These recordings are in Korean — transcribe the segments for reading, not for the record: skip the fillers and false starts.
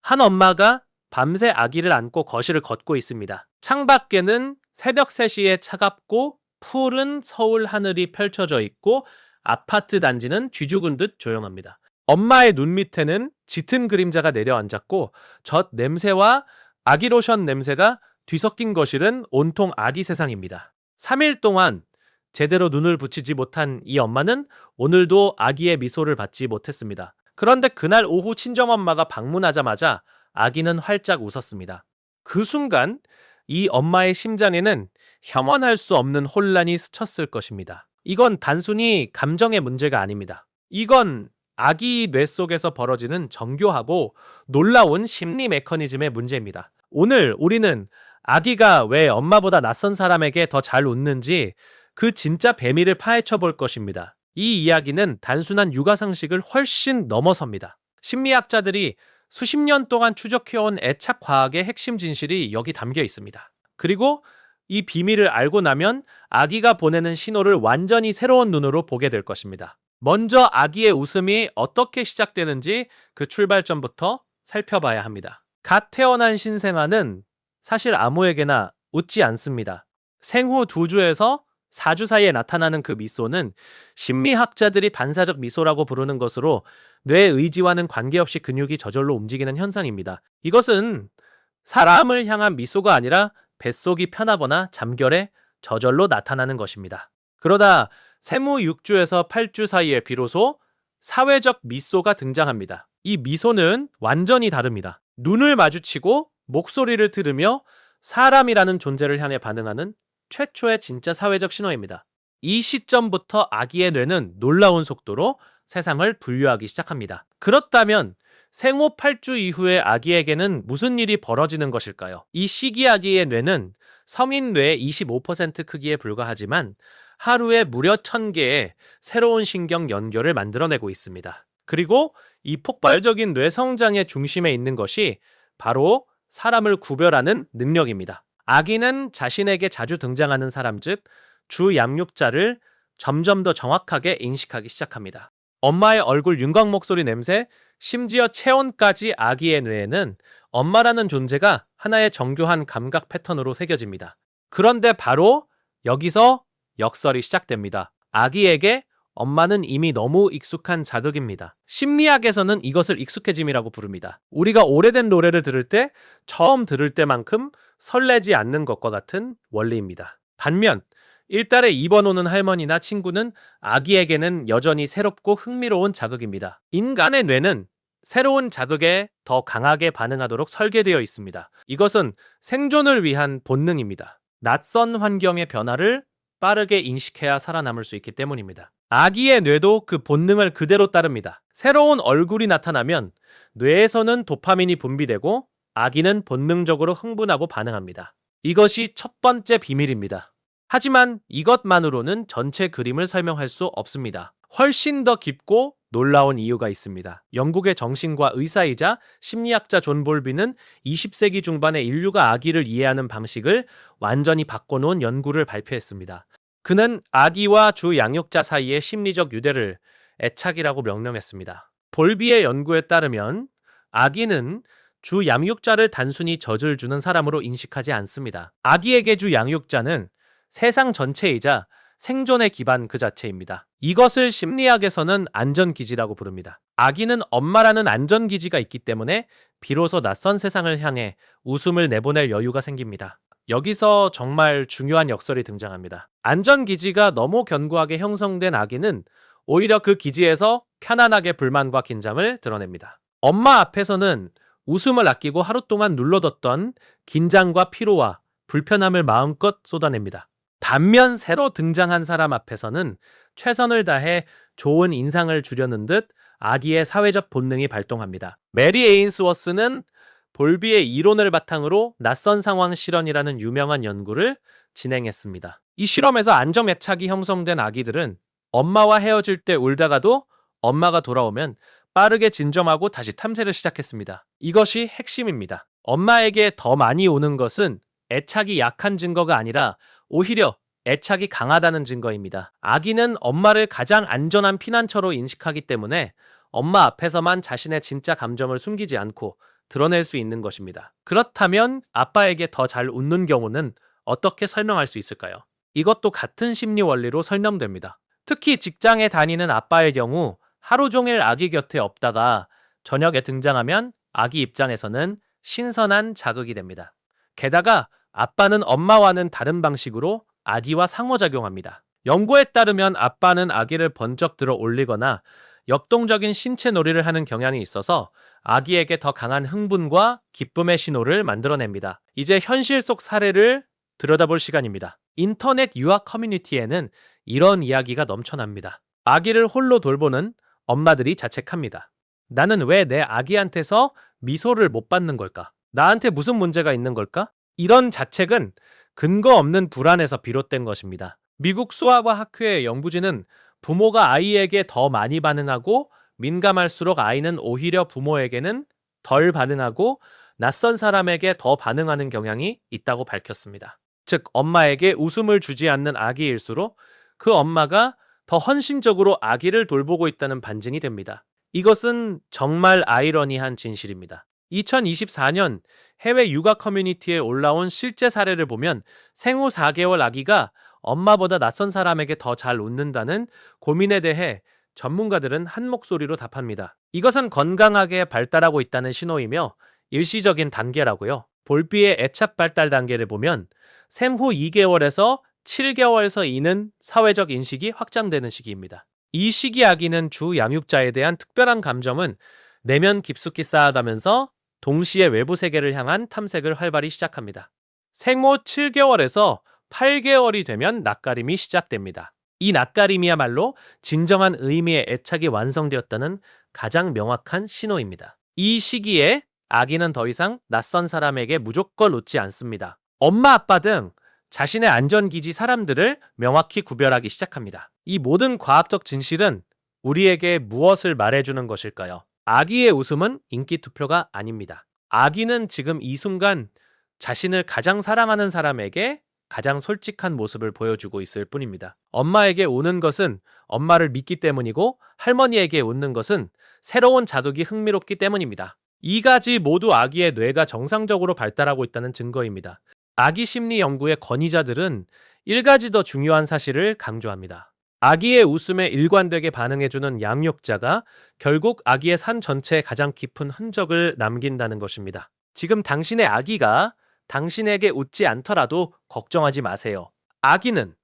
한 엄마가 밤새 아기를 안고 거실을 걷고 있습니다. 창밖에는 새벽 3시에 차갑고 푸른 서울 하늘이 펼쳐져 있고 아파트 단지는 쥐죽은 듯 조용합니다. 엄마의 눈 밑에는 짙은 그림자가 내려앉았고 젖 냄새와 아기 로션 냄새가 뒤섞인 거실은 온통 아기 세상입니다. 3일 동안 제대로 눈을 붙이지 못한 이 엄마는 오늘도 아기의 미소를 받지 못했습니다. 그런데 그날 오후 친정엄마가 방문하자마자 아기는 활짝 웃었습니다. 그 순간 이 엄마의 심장에는 혐오할 수 없는 혼란이 스쳤을 것입니다. 이건 단순히 감정의 문제가 아닙니다. 이건 아기 뇌 속에서 벌어지는 정교하고 놀라운 심리 메커니즘의 문제입니다. 오늘 우리는 아기가 왜 엄마보다 낯선 사람에게 더 잘 웃는지 그 진짜 배밀을 파헤쳐 볼 것입니다. 이 이야기는 단순한 육아 상식을 훨씬 넘어섭니다. 심리학자들이 수십 년 동안 추적해온 애착 과학의 핵심 진실이 여기 담겨 있습니다. 그리고 이 비밀을 알고 나면 아기가 보내는 신호를 완전히 새로운 눈으로 보게 될 것입니다. 먼저 아기의 웃음이 어떻게 시작되는지 그 출발점부터 살펴봐야 합니다. 갓 태어난 신생아는 사실 아무에게나 웃지 않습니다. 생후 2주에서 4주 사이에 나타나는 그 미소는 심리학자들이 반사적 미소라고 부르는 것으로 뇌 의지와는 관계없이 근육이 저절로 움직이는 현상입니다. 이것은 사람을 향한 미소가 아니라 뱃속이 편하거나 잠결에 저절로 나타나는 것입니다. 그러다 생후 6주에서 8주 사이에 비로소 사회적 미소가 등장합니다. 이 미소는 완전히 다릅니다. 눈을 마주치고 목소리를 들으며 사람이라는 존재를 향해 반응하는 최초의 진짜 사회적 신호입니다. 이 시점부터 아기의 뇌는 놀라운 속도로 세상을 분류하기 시작합니다. 그렇다면 생후 8주 이후의 아기에게는 무슨 일이 벌어지는 것일까요? 이 시기 아기의 뇌는 성인 뇌의 25% 크기에 불과하지만 하루에 무려 1000개의 새로운 신경 연결을 만들어내고 있습니다. 그리고 이 폭발적인 뇌 성장의 중심에 있는 것이 바로 사람을 구별하는 능력입니다. 아기는 자신에게 자주 등장하는 사람, 즉 주 양육자를 점점 더 정확하게 인식하기 시작합니다. 엄마의 얼굴, 윤곽, 목소리, 냄새, 심지어 체온까지 아기의 뇌에는 엄마라는 존재가 하나의 정교한 감각 패턴으로 새겨집니다. 그런데 바로 여기서 역설이 시작됩니다. 아기에게 엄마는 이미 너무 익숙한 자극입니다. 심리학에서는 이것을 익숙해짐이라고 부릅니다. 우리가 오래된 노래를 들을 때 처음 들을 때만큼 설레지 않는 것과 같은 원리입니다. 반면 일달에 입원 오는 할머니나 친구는 아기에게는 여전히 새롭고 흥미로운 자극입니다. 인간의 뇌는 새로운 자극에 더 강하게 반응하도록 설계되어 있습니다. 이것은 생존을 위한 본능입니다. 낯선 환경의 변화를 빠르게 인식해야 살아남을 수 있기 때문입니다. 아기의 뇌도 그 본능을 그대로 따릅니다. 새로운 얼굴이 나타나면 뇌에서는 도파민이 분비되고 아기는 본능적으로 흥분하고 반응합니다. 이것이 첫 번째 비밀입니다. 하지만 이것만으로는 전체 그림을 설명할 수 없습니다. 훨씬 더 깊고 놀라운 이유가 있습니다. 영국의 정신과 의사이자 심리학자 존 볼비는 20세기 중반에 인류가 아기를 이해하는 방식을 완전히 바꿔놓은 연구를 발표했습니다. 그는 아기와 주 양육자 사이의 심리적 유대를 애착이라고 명명했습니다. 볼비의 연구에 따르면 아기는 주 양육자를 단순히 젖을 주는 사람으로 인식하지 않습니다. 아기에게 주 양육자는 세상 전체이자 생존의 기반 그 자체입니다. 이것을 심리학에서는 안전기지라고 부릅니다. 아기는 엄마라는 안전기지가 있기 때문에 비로소 낯선 세상을 향해 웃음을 내보낼 여유가 생깁니다. 여기서 정말 중요한 역설이 등장합니다. 안전기지가 너무 견고하게 형성된 아기는 오히려 그 기지에서 편안하게 불만과 긴장을 드러냅니다. 엄마 앞에서는 웃음을 아끼고 하루 동안 눌러뒀던 긴장과 피로와 불편함을 마음껏 쏟아냅니다. 반면 새로 등장한 사람 앞에서는 최선을 다해 좋은 인상을 주려는 듯 아기의 사회적 본능이 발동합니다. 메리 에인스워스는 볼비의 이론을 바탕으로 낯선 상황 실현이라는 유명한 연구를 진행했습니다. 이 실험에서 안정 애착이 형성된 아기들은 엄마와 헤어질 때 울다가도 엄마가 돌아오면 빠르게 진정하고 다시 탐색을 시작했습니다. 이것이 핵심입니다. 엄마에게 더 많이 오는 것은 애착이 약한 증거가 아니라 오히려 애착이 강하다는 증거입니다. 아기는 엄마를 가장 안전한 피난처로 인식하기 때문에 엄마 앞에서만 자신의 진짜 감정을 숨기지 않고 드러낼 수 있는 것입니다. 그렇다면 아빠에게 더 잘 웃는 경우는 어떻게 설명할 수 있을까요? 이것도 같은 심리 원리로 설명됩니다. 특히 직장에 다니는 아빠의 경우 하루 종일 아기 곁에 없다가 저녁에 등장하면 아기 입장에서는 신선한 자극이 됩니다. 게다가 아빠는 엄마와는 다른 방식으로 아기와 상호작용합니다. 연구에 따르면 아빠는 아기를 번쩍 들어 올리거나 역동적인 신체 놀이를 하는 경향이 있어서 아기에게 더 강한 흥분과 기쁨의 신호를 만들어냅니다. 이제 현실 속 사례를 들여다볼 시간입니다. 인터넷 유아 커뮤니티에는 이런 이야기가 넘쳐납니다. 아기를 홀로 돌보는 엄마들이 자책합니다. 나는 왜 내 아기한테서 미소를 못 받는 걸까? 나한테 무슨 문제가 있는 걸까? 이런 자책은 근거 없는 불안에서 비롯된 것입니다. 미국 수아와 학회의 연구진은 부모가 아이에게 더 많이 반응하고 민감할수록 아이는 오히려 부모에게는 덜 반응하고 낯선 사람에게 더 반응하는 경향이 있다고 밝혔습니다. 즉, 엄마에게 웃음을 주지 않는 아기일수록 그 엄마가 더 헌신적으로 아기를 돌보고 있다는 반증이 됩니다. 이것은 정말 아이러니한 진실입니다. 2024년 해외 육아 커뮤니티에 올라온 실제 사례를 보면 생후 4개월 아기가 엄마보다 낯선 사람에게 더 잘 웃는다는 고민에 대해 전문가들은 한 목소리로 답합니다. 이것은 건강하게 발달하고 있다는 신호이며 일시적인 단계라고요. 볼비의 애착 발달 단계를 보면 생후 2개월에서 7개월서 이는 사회적 인식이 확장되는 시기입니다. 이 시기 아기는 주 양육자에 대한 특별한 감정은 내면 깊숙이 쌓아가면서 동시에 외부 세계를 향한 탐색을 활발히 시작합니다. 생후 7개월에서 8개월이 되면 낯가림이 시작됩니다. 이 낯가림이야말로 진정한 의미의 애착이 완성되었다는 가장 명확한 신호입니다. 이 시기에 아기는 더 이상 낯선 사람에게 무조건 웃지 않습니다. 엄마, 아빠 등 자신의 안전기지 사람들을 명확히 구별하기 시작합니다. 이 모든 과학적 진실은 우리에게 무엇을 말해주는 것일까요? 아기의 웃음은 인기 투표가 아닙니다. 아기는 지금 이 순간 자신을 가장 사랑하는 사람에게 가장 솔직한 모습을 보여주고 있을 뿐입니다. 엄마에게 우는 것은 엄마를 믿기 때문이고 할머니에게 웃는 것은 새로운 자극이 흥미롭기 때문입니다. 이 가지 모두 아기의 뇌가 정상적으로 발달하고 있다는 증거입니다. 아기 심리 연구의 권위자들은 1가지 더 중요한 사실을 강조합니다. 아기의 웃음에 일관되게 반응해주는 양육자가 결국 아기의 삶 전체에 가장 깊은 흔적을 남긴다는 것입니다. 지금 당신의 아기가 당신에게 웃지 않더라도 걱정하지 마세요. 아기는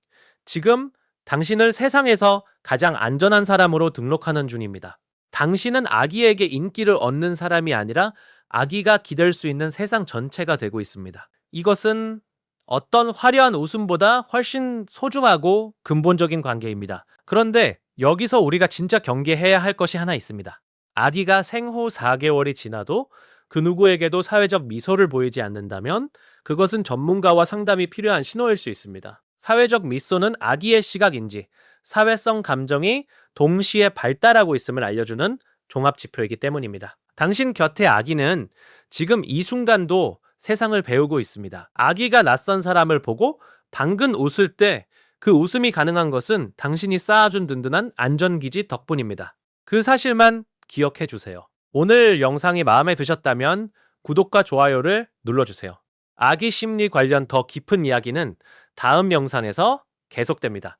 지금 당신을 세상에서 가장 안전한 사람으로 등록하는 중입니다. 당신은 아기에게 인기를 얻는 사람이 아니라 아기가 기댈 수 있는 세상 전체가 되고 있습니다. 이것은 어떤 화려한 웃음보다 훨씬 소중하고 근본적인 관계입니다. 그런데 여기서 우리가 진짜 경계해야 할 것이 하나 있습니다. 아기가 생후 4개월이 지나도 그 누구에게도 사회적 미소를 보이지 않는다면 그것은 전문가와 상담이 필요한 신호일 수 있습니다. 사회적 미소는 아기의 시각인지 사회성 감정이 동시에 발달하고 있음을 알려주는 종합지표이기 때문입니다. 당신 곁의 아기는 지금 이 순간도 세상을 배우고 있습니다. 아기가 낯선 사람을 보고 방긋 웃을 때 그 웃음이 가능한 것은 당신이 쌓아준 든든한 안전기지 덕분입니다. 그 사실만 기억해 주세요. 오늘 영상이 마음에 드셨다면 구독과 좋아요를 눌러주세요. 아기 심리 관련 더 깊은 이야기는 다음 영상에서 계속됩니다.